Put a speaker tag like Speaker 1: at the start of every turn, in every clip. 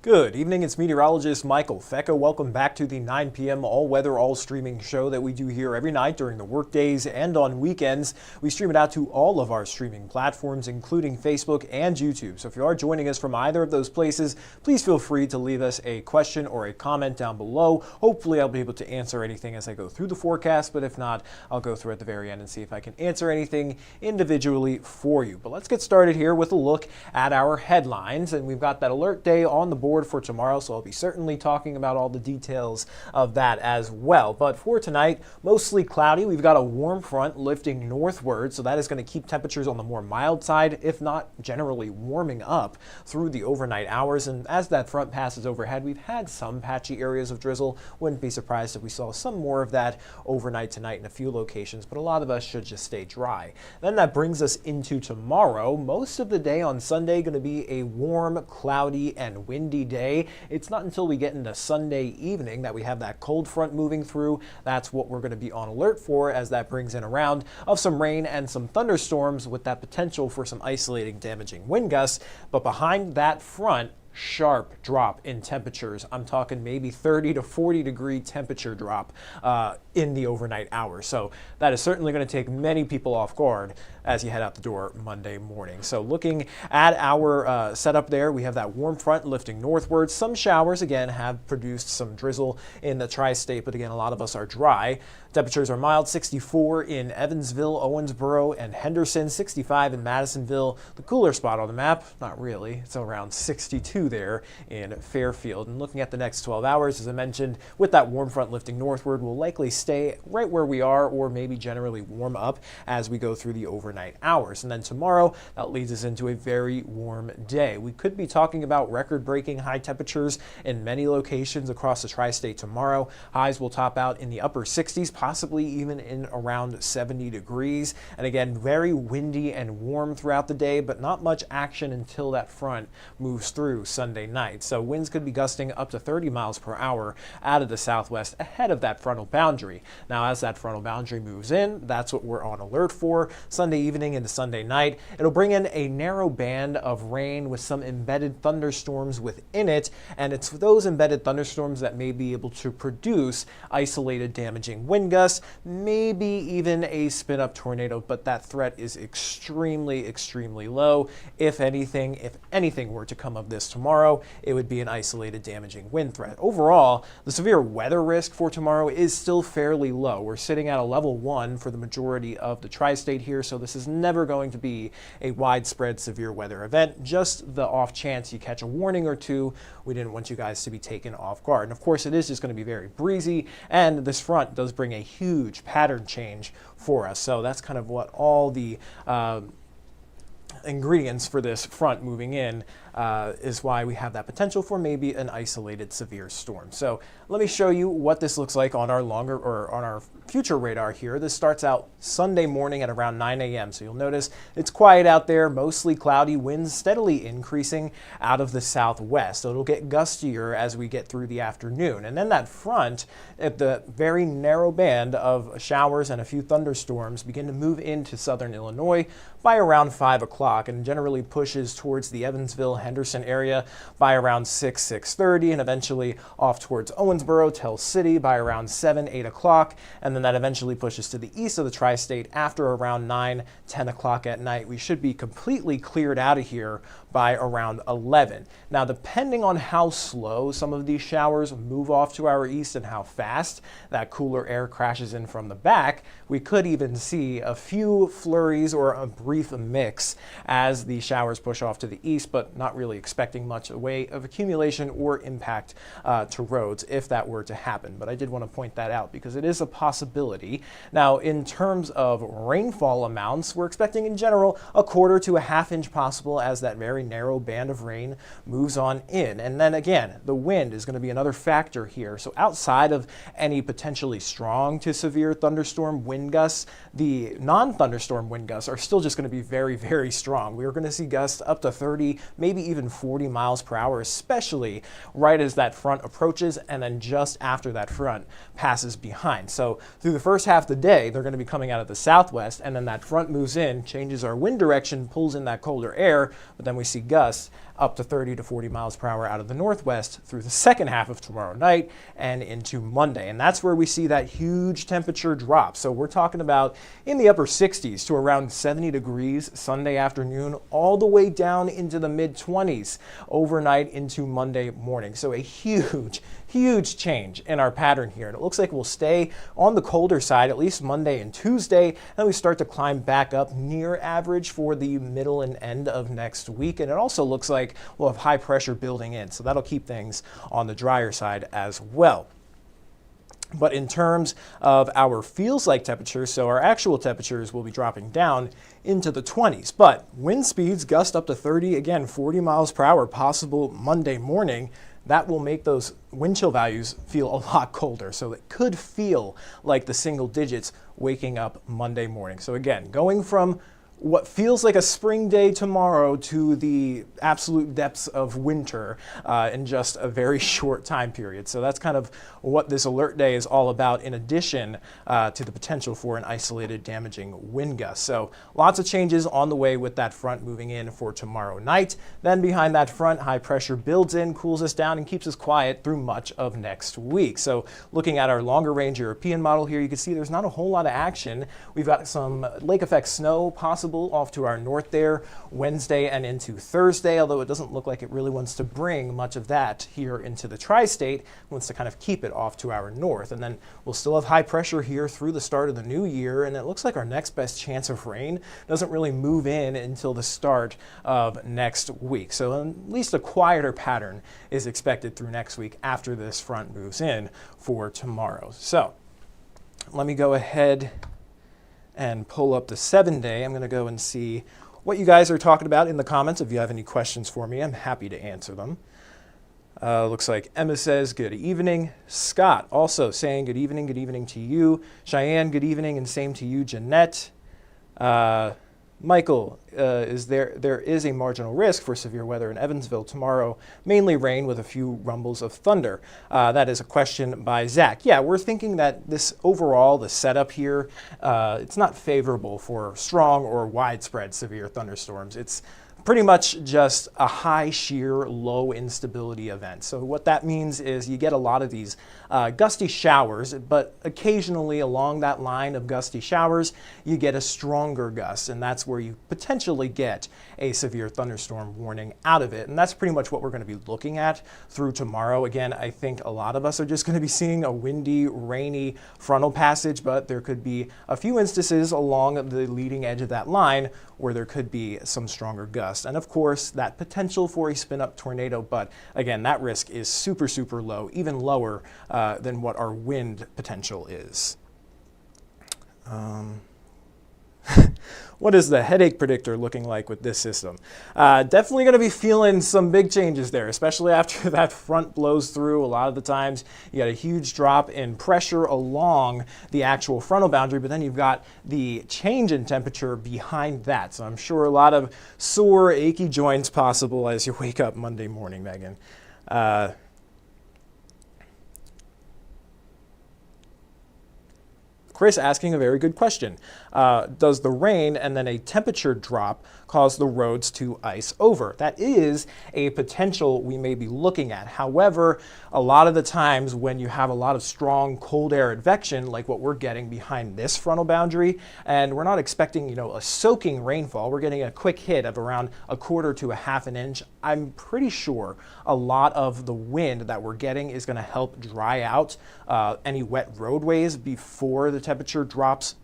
Speaker 1: Good evening, it's meteorologist Michael Fecca. Welcome back to the 9 p.m. all-weather, all-streaming show that we do here every night during the workdays and on weekends. We stream it out to all of our streaming platforms, including Facebook and YouTube. So if you are joining us from either of those places, please feel free to leave us a question or a comment down below. Hopefully I'll be able to answer anything as I go through the forecast, but if not, I'll go through at the very end and see if I can answer anything individually for you. But let's get started here with a look at our headlines, and we've got that alert day on the board for tomorrow, so I'll be certainly talking about all the details of that as well. But for tonight, mostly cloudy. We've got a warm front lifting northward, so that is going to keep temperatures on the more mild side, if not generally warming up through the overnight hours. And as that front passes overhead, we've had some patchy areas of drizzle. Wouldn't be surprised if we saw some more of that overnight tonight in a few locations, but a lot of us should just stay dry. Then that brings us into tomorrow. Most of the day on Sunday going to be a warm, cloudy, and windy day. It's not until we get into Sunday evening that we have that cold front moving through. That's what we're going to be on alert for, as that brings in a round of some rain and some thunderstorms with that potential for some isolating damaging wind gusts. But behind that front, sharp drop in temperatures. I'm talking maybe 30 to 40 degree temperature drop in the overnight hours. So that is certainly going to take many people off guard as you head out the door Monday morning. So looking at our setup there, we have that warm front lifting northward. Some showers, again, have produced some drizzle in the tri-state, but again, a lot of us are dry. Temperatures are mild, 64 in Evansville, Owensboro, and Henderson, 65 in Madisonville. The cooler spot on the map, not really, it's around 62 there in Fairfield. And looking at the next 12 hours, as I mentioned, with that warm front lifting northward, we'll likely stay right where we are, or maybe generally warm up as we go through the overnight hours. And then tomorrow, that leads us into a very warm day. We could be talking about record-breaking high temperatures in many locations across the tri-state tomorrow. Highs will top out in the upper 60s, possibly even in around 70 degrees. And again, very windy and warm throughout the day, but not much action until that front moves through Sunday night. So winds could be gusting up to 30 miles per hour out of the southwest ahead of that frontal boundary. Now, as that frontal boundary moves in, that's what we're on alert for. Sunday evening into Sunday night, it'll bring in a narrow band of rain with some embedded thunderstorms within it, and it's those embedded thunderstorms that may be able to produce isolated damaging wind gusts, maybe even a spin-up tornado, but that threat is extremely, extremely low. If anything were to come of this tomorrow, it would be an isolated damaging wind threat. Overall, the severe weather risk for tomorrow is still fairly low. We're sitting at a level 1 for the majority of the tri-state here, so this is never going to be a widespread severe weather event. Just the off chance you catch a warning or two, we didn't want you guys to be taken off guard. And of course, it is just going to be very breezy, and this front does bring a huge pattern change for us. So that's kind of what all the ingredients for this front moving in is why we have that potential for maybe an isolated severe storm. So let me show you what this looks like on our on our future radar here. This starts out Sunday morning at around 9 a.m. So you'll notice it's quiet out there, mostly cloudy, winds steadily increasing out of the southwest. So it'll get gustier as we get through the afternoon. And then that front, at the very narrow band of showers and a few thunderstorms, begin to move into southern Illinois by around 5 o'clock and generally pushes towards the Evansville, Henderson area by around 6:30, and eventually off towards Owensboro, Tell City by around 8 o'clock. And then that eventually pushes to the east of the tri-state after around 10 o'clock at night. We should be completely cleared out of here by around 11. Now, depending on how slow some of these showers move off to our east and how fast that cooler air crashes in from the back, we could even see a few flurries or a brief mix as the showers push off to the east, but not really expecting much way of accumulation or impact to roads if that were to happen. But I did want to point that out because it is a possibility. Now, in terms of rainfall amounts, we're expecting in general a quarter to a half inch possible as that very narrow band of rain moves on in. And then again, the wind is going to be another factor here. So outside of any potentially strong to severe thunderstorm wind gusts, the non-thunderstorm wind gusts are still just going to be very, very strong. We are going to see gusts up to 30, maybe even 40 miles per hour, especially right as that front approaches and then just after that front passes behind. So through the first half of the day, they're going to be coming out of the southwest, and then that front moves in, changes our wind direction, pulls in that colder air, but then we see gusts up to 30 to 40 miles per hour out of the northwest through the second half of tomorrow night and into Monday. And that's where we see that huge temperature drop. So we're talking about in the upper 60s to around 70 degrees Sunday afternoon, all the way down into the mid-20s overnight into Monday morning. So a huge change in our pattern here. And it looks like we'll stay on the colder side at least Monday and Tuesday, and we start to climb back up near average for the middle and end of next week. And it also looks like we'll have high pressure building in, so that'll keep things on the drier side as well. But in terms of our feels like temperatures, so our actual temperatures will be dropping down into the 20s, but wind speeds gust up to 30, again 40 miles per hour possible Monday morning. That will make those wind chill values feel a lot colder. So it could feel like the single digits waking up Monday morning. So again, going from what feels like a spring day tomorrow to the absolute depths of winter in just a very short time period. So that's kind of what this alert day is all about, in addition to the potential for an isolated damaging wind gust. So lots of changes on the way with that front moving in for tomorrow night. Then behind that front, high pressure builds in, cools us down, and keeps us quiet through much of next week. So looking at our longer range European model here, you can see there's not a whole lot of action. We've got some lake effect snow possible off to our north there Wednesday and into Thursday, although it doesn't look like it really wants to bring much of that here into the tri-state. It wants to kind of keep it off to our north. And then we'll still have high pressure here through the start of the new year, and it looks like our next best chance of rain doesn't really move in until the start of next week. So at least a quieter pattern is expected through next week after this front moves in for tomorrow. So let me go ahead and pull up the 7-day. I'm going to go and see what you guys are talking about in the comments. If you have any questions for me, I'm happy to answer them. Looks like Emma says good evening. Scott also saying good evening to you. Cheyenne, good evening, and same to you, Jeanette. Michael, there is a marginal risk for severe weather in Evansville tomorrow, mainly rain with a few rumbles of thunder. That is a question by Zach. Yeah, we're thinking that this overall, the setup here, it's not favorable for strong or widespread severe thunderstorms. It's pretty much just a high shear, low instability event. So what that means is you get a lot of these gusty showers, but occasionally along that line of gusty showers, you get a stronger gust, and that's where you potentially get a severe thunderstorm warning out of it. And that's pretty much what we're going to be looking at through tomorrow. Again, I think a lot of us are just going to be seeing a windy, rainy frontal passage, but there could be a few instances along the leading edge of that line where there could be some stronger gusts. And of course, that potential for a spin-up tornado, but again, that risk is super low, even lower than what our wind potential is. What is the headache predictor looking like with this system? Definitely going to be feeling some big changes there, especially after that front blows through. A lot of the times you got a huge drop in pressure along the actual frontal boundary, but then you've got the change in temperature behind that. So I'm sure a lot of sore, achy joints possible as you wake up Monday morning, Megan. Chris asking a very good question. Does the rain and then a temperature drop cause the roads to ice over? That is a potential we may be looking at. However, a lot of the times when you have a lot of strong cold air advection, like what we're getting behind this frontal boundary, and we're not expecting, a soaking rainfall, we're getting a quick hit of around a quarter to a half an inch. I'm pretty sure a lot of the wind that we're getting is going to help dry out any wet roadways before the temperature drops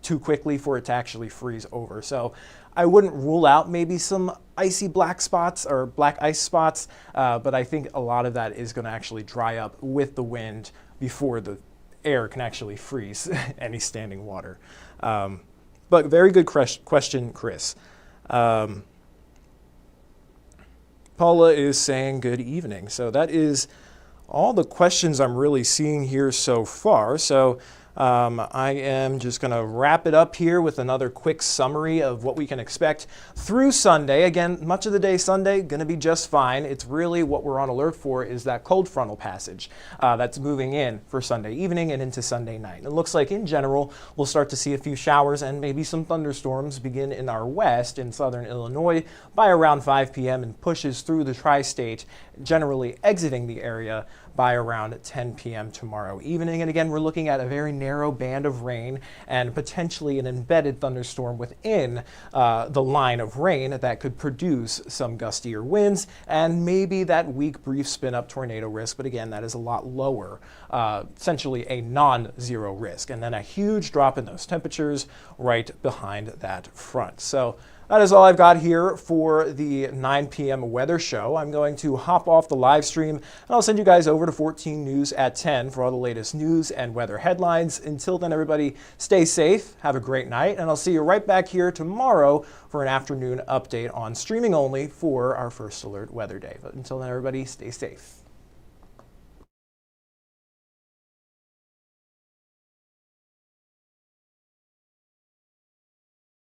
Speaker 1: too quickly for it to actually freeze over. So I wouldn't rule out maybe some icy black spots or black ice spots, but I think a lot of that is going to actually dry up with the wind before the air can actually freeze any standing water. But very good question, Chris. Paula is saying good evening. So that is all the questions I'm really seeing here so far. So I am just going to wrap it up here with another quick summary of what we can expect through Sunday. Again, much of the day Sunday going to be just fine. It's really what we're on alert for is that cold frontal passage that's moving in for Sunday evening and into Sunday night. It looks like in general we'll start to see a few showers and maybe some thunderstorms begin in our west in southern Illinois by around 5 p.m. and pushes through the tri-state, generally exiting the area by around 10 p.m. tomorrow evening. And again, we're looking at a very narrow band of rain and potentially an embedded thunderstorm within the line of rain that could produce some gustier winds and maybe that weak brief spin up tornado risk. But again, that is a lot lower, essentially a non-zero risk. And then a huge drop in those temperatures right behind that front. So that is all I've got here for the 9 p.m. weather show. I'm going to hop off the live stream and I'll send you guys over to 14 News at 10 for all the latest news and weather headlines. Until then, everybody stay safe, have a great night, and I'll see you right back here tomorrow for an afternoon update on streaming only for our First Alert Weather Day. But until then, everybody stay safe.